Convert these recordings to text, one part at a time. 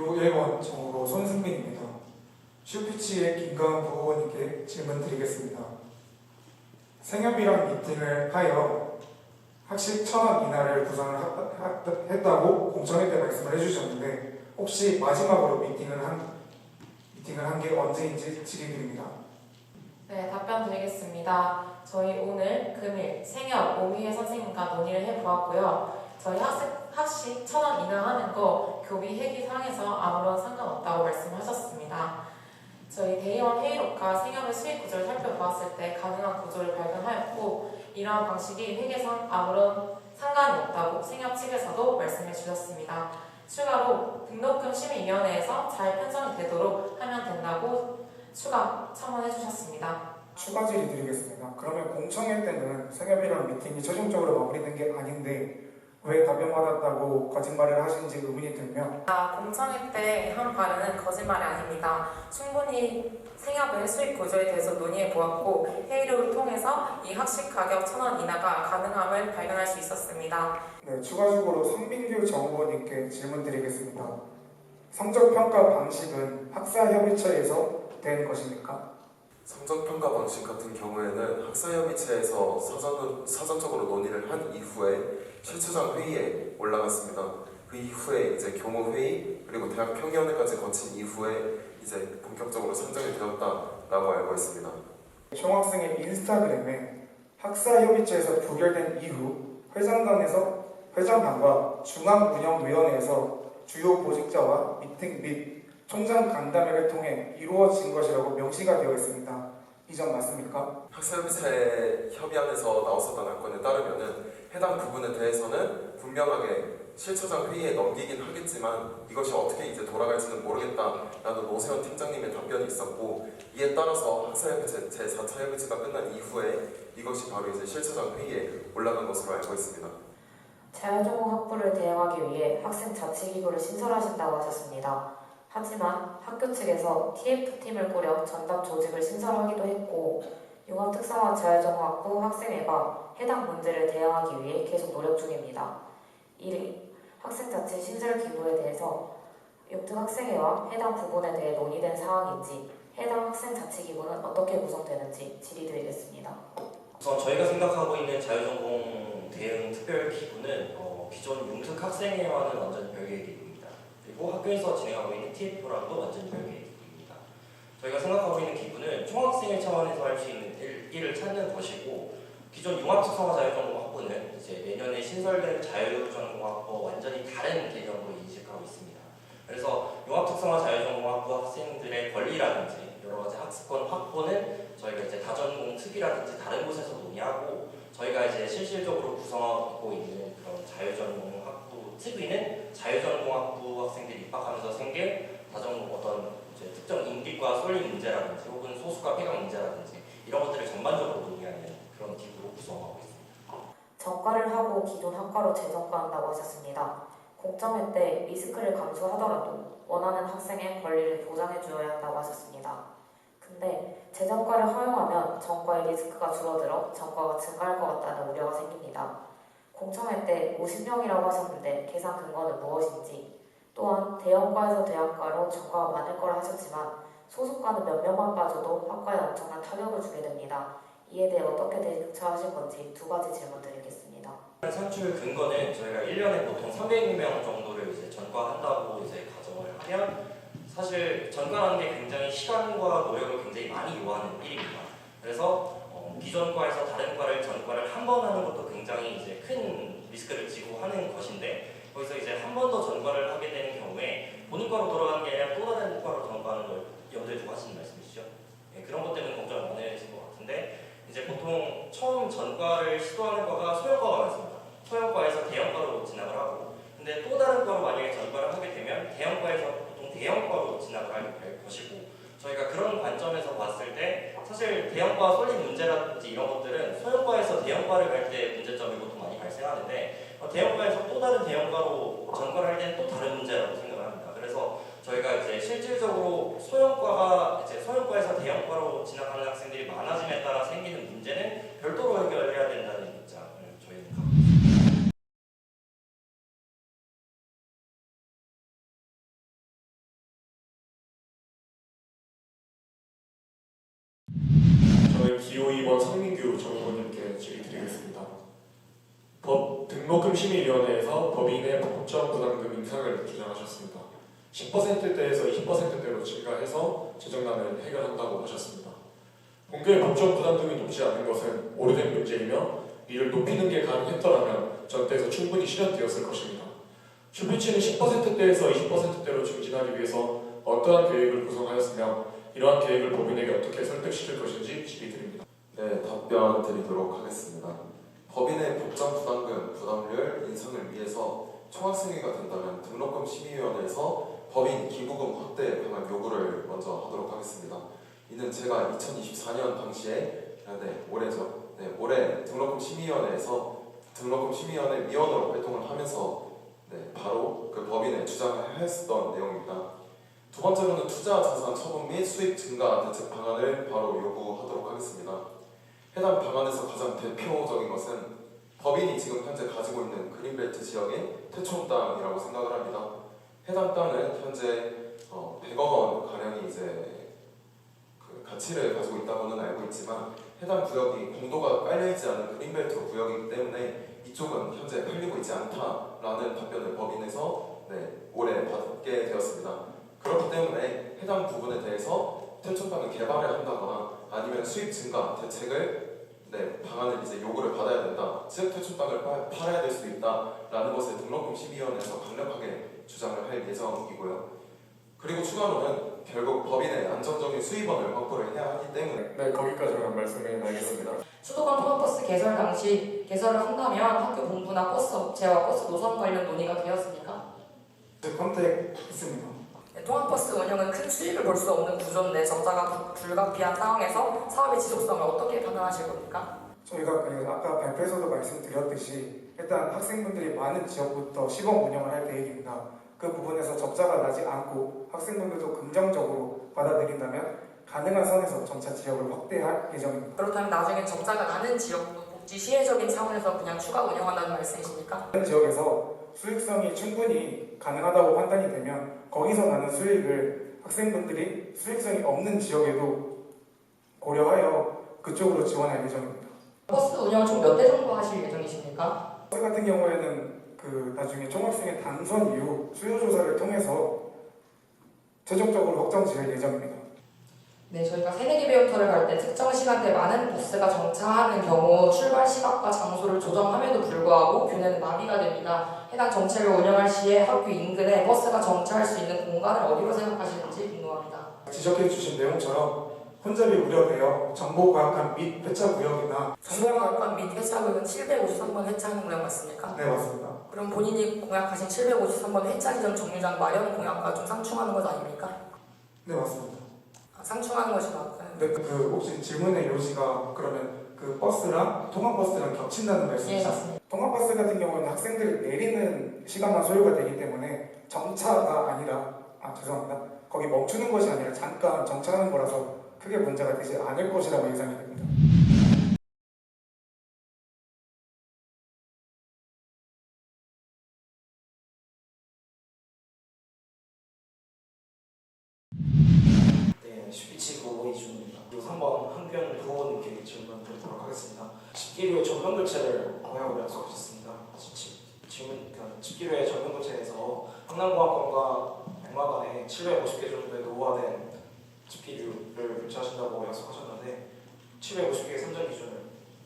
교 1번 정으로 손승민입니다. 슈피치의 김가은 부원님께 질문 드리겠습니다. 생협이랑 미팅을 하여 학식 1,000원 인하를 구상을 했다고 공청회 때 말씀을 해주셨는데 혹시 마지막으로 미팅을 한 게 언제인지 질의드립니다. 네, 답변 드리겠습니다. 저희 오늘 금일 생협 오미혜 선생님과 논의를 해보았고요. 저희 학식 1,000원 인하하는 거 교비 회계상에서 아무런 상관없다고 말씀하셨습니다. 저희 대의원 회의록과 생협의 수익 구조를 살펴보았을 때 가능한 구조를 발견하였고 이러한 방식이 회계상 아무런 상관이 없다고 생협 측에서도 말씀해 주셨습니다. 추가로 등록금 심의위원회에서 잘 편성이 되도록 하면 된다고 추가 첨언해 주셨습니다. 추가 질의 드리겠습니다. 그러면 공청회 때는 생협이랑 미팅이 최종적으로 마무리된 게 아닌데 왜 답변받았다고 거짓말을 하신지 의문이 들며 공청회 때 한 발언은 거짓말이 아닙니다. 충분히 생협의 수익 구조에 대해서 논의해 보았고 회의록을 통해서 이 학식 가격 1,000원 인하가 가능함을 발견할 수 있었습니다. 네, 추가적으로 성민규 정후보님께 질문 드리겠습니다. 성적평가 방식은 학사협의체에서 된 것입니까? 성적평가 방식 같은 경우에는 학사협의체에서 사전적으로 논의를 한 이후에 실무장 회의에 올라갔습니다. 그 이후에 이제 교무회의 그리고 대학 평의원회까지 거친 이후에 이제 본격적으로 선정이 되었다라고 알고 있습니다. 총학생의 인스타그램에 학사협의체에서 부결된 이후 회장단과 중앙운영위원회에서 주요 보직자와 미팅 및 총장 간담회를 통해 이루어진 것이라고 명시가 되어 있습니다. 이 점 맞습니까? 학사협의체 협의안에서 나왔었던 안건에 따르면은 해당 부분에 대해서는 분명하게 실처장 회의에 넘기긴 하겠지만 이것이 어떻게 이제 돌아갈지는 모르겠다라는 노세현 팀장님의 답변이 있었고 이에 따라서 학사협의체 제4차 협의체가 끝난 이후에 이것이 바로 이제 실처장 회의에 올라간 것으로 알고 있습니다. 자율전공 학부를 대응하기 위해 학생 자치기구를 신설하신다고 하셨습니다. 하지만 학교 측에서 TF팀을 꾸려 전담 조직을 신설하기도 했고 융합특성화 자율전공학부 학생회가 해당 문제를 대응하기 위해 계속 노력 중입니다. 1. 학생자치 신설기구에 대해서 육특학생회와 해당 부분에 대해 논의된 사항인지 해당 학생자치기구는 어떻게 구성되는지 질의드리겠습니다. 우선 저희가 생각하고 있는 자율전공 대응 특별기구는 기존 융특학생회와는 완전 별개의 기구입니다. 그리고 학교에서 진행하고 있는 TF랑도 완전 별개의 기구입니다. 저희가 생각하고 있는 기구는 총학생회 차원에서 할 수 있는 일을 찾는 것이고 기존 융합특성화 자율전공학부는 이제 내년에 신설된 자율전공학부와 완전히 다른 개념으로 인식하고 있습니다. 그래서 융합특성화 자율전공학부 학생들의 권리라든지 여러 가지 학습권 확보는 저희가 이제 다전공 특위라든지 다른 곳에서 논의하고 저희가 이제 실질적으로 구성하고 있는 그런 자율전공학부 특위는 자율전공학부 학생들이 입학하면서 생길 다전공 어떤 이제 특정 인기과 쏠림 문제라든지 혹은 소수과 폐강 문제라든지 이런 것들을 전반적으로 논의하는 그런 기구로 구성하고 있습니다. 전과를 하고 기존 학과로 재전과한다고 하셨습니다. 공청회 때 리스크를 감수하더라도 원하는 학생의 권리를 보장해 주어야 한다고 하셨습니다. 근데 재전과를 허용하면 전과의 리스크가 줄어들어 전과가 증가할 것 같다는 우려가 생깁니다. 공청회 때 50명이라고 하셨는데 계산 근거는 무엇인지 또한 대형과에서 대학과로 전과가 많을 거라 하셨지만 소수과는 몇 명만 빠져도 학과에 엄청난 타격을 주게 됩니다. 이에 대해 어떻게 대처하실 건지 두 가지 질문 드리겠습니다. 산출 근거는 저희가 1년에 보통 300명 정도를 이제 전과한다고 이제 가정을 하면 사실 전과라는 게 굉장히 시간과 노력을 굉장히 많이 요하는 일입니다. 그래서 기존 과에서 다른 과를 전과를 한 번 하는 것도 굉장히 이제 큰 리스크를 지고 하는 것인데 거기서 이제 한 번 더 전과를 하게 되는 경우에 본인과로 돌아가는 게 아니라 또 다른 과로 전과하는 걸 염두에 두고 하시는 말씀이시죠? 네, 그런 것 때문에 걱정을 많으신 것 같은데 이제 보통 처음 전과를 시도하는 과가 소형과가 많습니다. 소형과에서 대형과로 진학을 하고 근데 또 다른 과로 만약에 전과를 하게 되면 대형과에서 보통 대형과로 진학을 할 것이고 저희가 그런 관점에서 봤을 때 사실 대형과 쏠림 문제라든지 이런 것들은 소형과에서 대형과를 갈 때 문제점이 보통 많이 발생하는데 대형과에서 또 다른 대형과로 전과를 할 때는 또 다른 문제라고 생각을 합니다. 그래서 저희가 이제 실질적으로 소형과에서 대형과로 진학하는 학생들이 많아짐에 따라 생기는 문제는 별도로 해결해야 된다는 입장을 저희는 갖고 있습니다. 저는 기호 2번 성민규 정의원님께 질의드리겠습니다. 등록금심의위원회에서 법인의 법정 부담금 인상을 주장하셨습니다. 10%대에서 20%대로 증가해서 재정난을 해결한다고 하셨습니다. 본교의 법정 부담금이 높지 않은 것은 오래된 문제이며 이를 높이는 게 가능했더라면 전대에서 충분히 실현되었을 것입니다. 슈피치는 10%대에서 20%대로 증진하기 위해서 어떠한 계획을 구성하였으며 이러한 계획을 법인에게 어떻게 설득시킬 것인지 질의드립니다. 네, 답변 드리도록 하겠습니다. 법인의 법정 부담금 부담률 인상을 위해서 총학생회가 된다면 등록금 심의위원회에서 법인 기부금 확대 방안 요구를 먼저 하도록 하겠습니다. 이는 제가 2024년 당시에 올해 등록금 심의위원회에서 등록금 심의위원회 위원으로 활동을 하면서 바로 그 법인에 주장하였던 내용입니다. 두 번째로는 투자 자산 처분 및 수익 증가 대책 방안을 바로 요구하도록 하겠습니다. 해당 방안에서 가장 대표적인 것은 법인이 지금 현재 가지고 있는 그린벨트 지역의 태촌 땅이라고 생각을 합니다. 해당 땅은 현재 100억 원 가량이 이제 그 가치를 가지고 있다고는 알고 있지만 해당 구역이 공도가 깔려있지 않은 그린벨트 구역이기 때문에 이쪽은 현재 팔리고 있지 않다라는 답변을 법인에서 올해 받게 되었습니다. 그렇기 때문에 해당 부분에 대해서 태촌 땅을 개발을 한다거나 아니면 수입 증가 대책을 방안을 이제 요구를 받아야 된다. 즉 태촌 땅을 팔아야 될 수 있다라는 것을 등록금 심의위원회에서 강력하게 주장을 할 예정이고요. 그리고 추가로는 결국 법인의 안정적인 수입원을 확보를 해야 하기 때문에 네, 거기까지만 말씀해 나겠습니다. 수도권 통합버스 개설 당시 개설을 한다면 학교 본부나 버스 업체와 버스 노선 관련 논의가 되었습니까? 컨택 있습니다. 네, 통합버스 운영은 큰 수익을 볼 수 없는 구조인데 적자가 불가피한 상황에서 사업의 지속성을 어떻게 판단하실 겁니까? 저희가 아까 발표에서도 말씀드렸듯이 일단 학생분들이 많은 지역부터 시범 운영을 할 계획입니다. 그 부분에서 적자가 나지 않고 학생분들도 긍정적으로 받아들인다면 가능한 선에서 점차 지역을 확대할 예정입니다. 그렇다면 나중에 적자가 나는 지역도 복지 시혜적인 차원에서 그냥 추가 운영한다는 말씀이십니까? 다른 지역에서 수익성이 충분히 가능하다고 판단이 되면 거기서 나는 수익을 학생분들이 수익성이 없는 지역에도 고려하여 그쪽으로 지원할 예정입니다. 버스 운영을 총 몇 대 정도 하실 예정이십니까? 버스 같은 경우에는 나중에 총학생회 당선 이후 수요 조사를 통해서 최종적으로 확정 지을 예정입니다. 네, 저희가 새내기 배움터를 갈 때 특정 시간대에 많은 버스가 정차하는 경우 출발 시각과 장소를 조정함에도 불구하고 교내는 마비가 됩니다. 해당 정책을 운영할 시에 학교 인근에 버스가 정차할 수 있는 공간을 어디로 생각하시는지 궁금합니다. 지적해 주신 내용처럼 혼잡이 우려되어 정보과학관 및 회차구역이나 정보과학관 및 회차구역은 753번 회차하는 구역 맞습니까? 네 맞습니다. 그럼 본인이 공약하신 753번 회차 지점 정류장 마련 공약과 좀 상충하는 것 아닙니까? 네 맞습니다. 상충하는 것이 맞나요? 근데 혹시 질문의 요지가 그러면 그 버스랑 통학버스랑 겹친다는 네, 말씀이시죠? 맞습니다. 통학버스 같은 경우는 학생들이 내리는 시간만 소요가 되기 때문에 정차가 아니라 죄송합니다. 거기 멈추는 것이 아니라 잠깐 정차하는 거라서 크게 문제가 되지 않을 것이라고 예상이 됩니다. 네, 슈피치 후보 이준입니다. 그리고 3번 한규현 후보님께 질문 드리도록 하겠습니다. 집기류의 전면 교체를 공약으로 약속하셨습니다. 집기류의 전면 교체에서 한남공학관과 백마관에 750개 정도의 노후화된 집기류를 교체하신다고 약속하셨는데 750개의 선정 기준을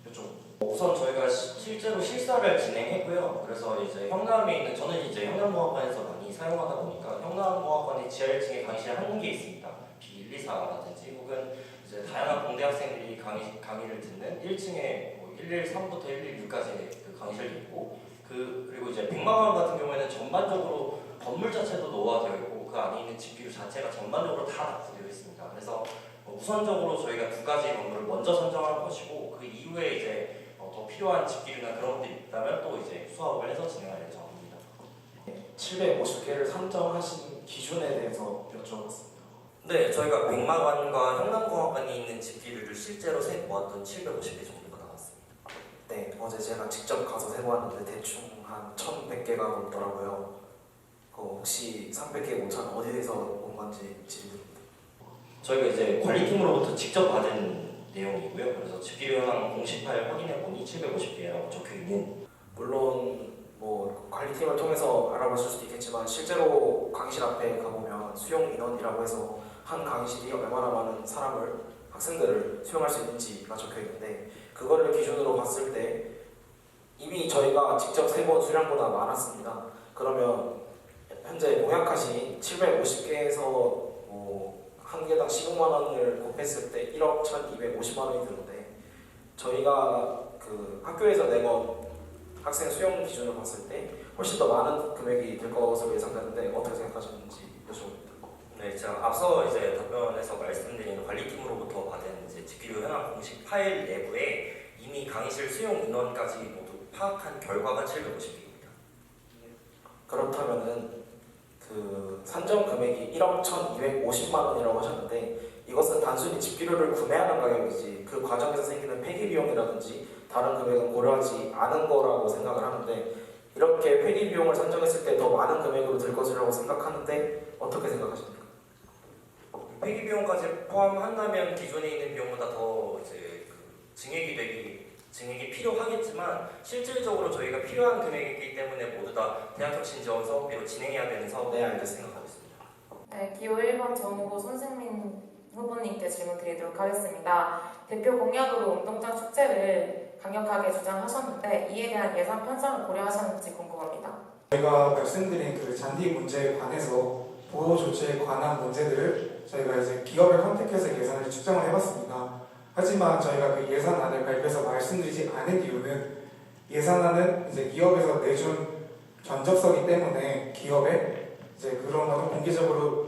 여쭤봅니다. 우선 저희가 실제로 실사를 진행했고요. 그래서 이제 형남에 있는 저는 이제 형남공학관에서 많이 사용하다 보니까 형남공학관의 지하 1층에 강의실 한 군개 있습니다. B124라든지 혹은 이제 다양한 공대 학생들이 강의를 듣는 1층에 113부터 116까지 그 강의실이 있고 그리고 이제 백마관 같은 경우에는 전반적으로 건물 자체도 노후화되어 있고 그 안에 있는 집기류 자체가 전반적으로 다 낙후되어 있습니다. 그래서 우선적으로 저희가 두 가지 건물을 먼저 선정할 것이고 그 이후에 이제 더 필요한 집기류나 그런 것들이 있다면 또 이제 수합을 해서 진행할 예정입니다. 750개를 선정하신 기준에 대해서 여쭤봤습니다. 네, 저희가 백마관과 형남공학관이 있는 집기류를 실제로 세보았던 750개 정도가 나왔습니다. 네, 어제 제가 직접 가서 세보았는데 대충 한 1,100개가 넘더라고요. 혹시 300개 오차는 어디에서 온 건지 질문드립니다. 저희가 이제 관리팀으로부터 직접 받은 내용이고요. 그래서 집필 현황 공식 파일 확인해 보니 750개라고 적혀 있는. 물론 뭐 관리팀을 통해서 알아보실 수도 있겠지만 실제로 강의실 앞에 가보면 수용 인원이라고 해서 한 강의실이 얼마나 많은 학생들을 수용할 수 있는지가 적혀 있는데, 그거를 기준으로 봤을 때 이미 저희가 직접 세본 수량보다 많았습니다. 그러면 현재 공약하신 750개에서 한 개당 15만 원을 곱했을 때 1억 1,250만 원이 드는데, 저희가 그 학교에서 내건 학생 수용 기준을 봤을 때 훨씬 더 많은 금액이 될 것으로 예상되는데 어떻게 생각하시는지 여쭤봅니다. 네, 제가 앞서 이제 답변에서 말씀드린 관리팀으로부터 받은 이제 집필 현황 공식 파일 내부에 이미 강의실 수용 인원까지 모두 파악한 결과가 750개입니다. 그렇다면은 그 산정 금액이 1억 1,250만 원이라고 하셨는데, 이것은 단순히 집필료를 구매하는 가격이지 그 과정에서 생기는 폐기 비용이라든지 다른 금액은 고려하지 않은 거라고 생각을 하는데, 이렇게 폐기 비용을 산정했을 때 더 많은 금액으로 들 것이라고 생각하는데 어떻게 생각하십니까? 폐기 비용까지 포함한다면 기존에 있는 비용보다 더 이제 증액이 필요하겠지만, 실질적으로 저희가 필요한 금액이기 때문에 모두 다 대학혁신 지원 사업비로 진행해야 되는 사업에 알겠습니다. 생각하겠습니다. 네, 기호 1번 정후보 손승민 후보님께 질문 드리도록 하겠습니다. 대표 공약으로 운동장 축제를 강력하게 주장하셨는데 이에 대한 예산 편성을 고려하셨는지 궁금합니다. 저희가 말씀드린 그 잔디 문제에 관해서 보호 조치에 관한 문제들을 저희가 이제 기업을 선택해서 예산을 측정을 해봤습니다. 하지만 저희가 그 예산안을 발표해서 말씀드리지 않은 이유는 예산안은 이제 기업에서 내준 견적서기 때문에 기업에 이제 그런 거는 공개적으로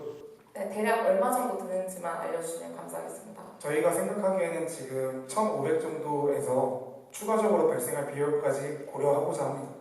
네, 대략 얼마 정도 드는지만 알려주시면 감사하겠습니다. 저희가 생각하기에는 지금 1,500 정도에서 추가적으로 발생할 비용까지 고려하고자 합니다.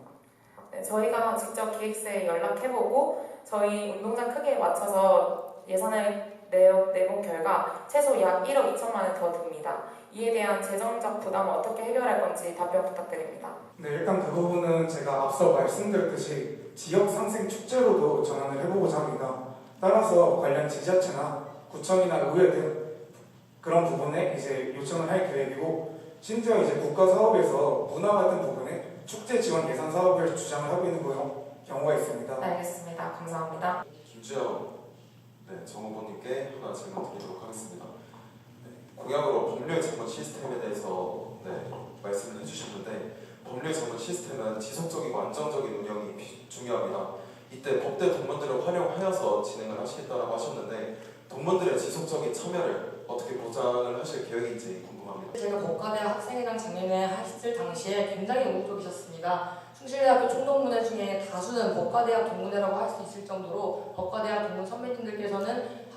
네, 저희가 직접 기획사에 연락해보고 저희 운동장 크기에 맞춰서 예산을 내본 결과 최소 약 1억 2천만 원 더 듭니다. 이에 대한 재정적 부담을 어떻게 해결할 건지 답변 부탁드립니다. 네, 일단 그 부분은 제가 앞서 말씀드렸듯이 지역 상생 축제로도 전환을 해보고자 합니다. 따라서 관련 지자체나 구청이나 의회 등 그런 부분에 이제 요청을 할 계획이고, 심지어 이제 국가 사업에서 문화 같은 부분에 축제 지원 예산 사업을 주장을 하고 있는 경우가 있습니다. 네, 알겠습니다. 감사합니다. 김주영 정 후보님께 하나 질문 드리도록 하겠습니다. 공약으로 법률 전문 시스템에 대해서 말씀을 해주셨는데, 법률 전문 시스템은 지속적이고 안정적인 운영이 중요합니다. 이때 법대 동문들을 활용하여서 진행을 하시겠다고 하셨는데, 동문들의 지속적인 참여를 어떻게 보장을 하실 계획인지 궁금합니다. 제가 법과대학 학생회장 작년에 했을 당시에 굉장히 의욕적이셨습니다. 숭실대학교 총동문회 중에 다수는 법과대학 동문회라고 할 수 있을 정도로 법과대학 동문 선배님들께서는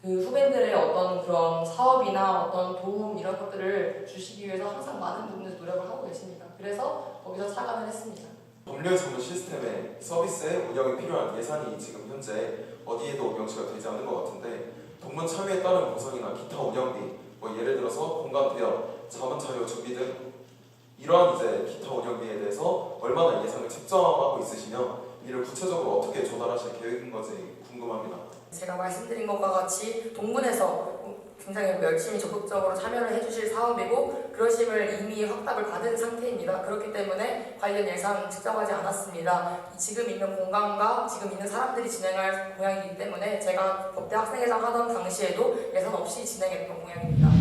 그 후배들의 어떤 그런 사업이나 어떤 도움 이런 것들을 주시기 위해서 항상 많은 부분에서 노력을 하고 계십니다. 그래서 거기서 차관을 했습니다. 법률 전문 시스템의 서비스의 운영에 필요한 예산이 지금 현재 어디에도 명시가 되지 않은 것 같은데, 동문 참여에 따른 보상이나 기타 운영비, 예를 들어서 공간 대여, 자문 자료 준비 등 이러한 이제 기타 운영비에 대해서 얼마나 예산을 책정하고 있으시며 이를 구체적으로 어떻게 조달하실 계획인 건지 궁금합니다. 제가 말씀드린 것과 같이 동문에서 굉장히 열심히 적극적으로 참여를 해주실 사업이고 그러심을 이미 확답을 받은 상태입니다. 그렇기 때문에 관련 예산 측정하지 않았습니다. 지금 있는 공간과 지금 있는 사람들이 진행할 공약이기 때문에 제가 법대 학생회장 하던 당시에도 예산 없이 진행했던 공약입니다.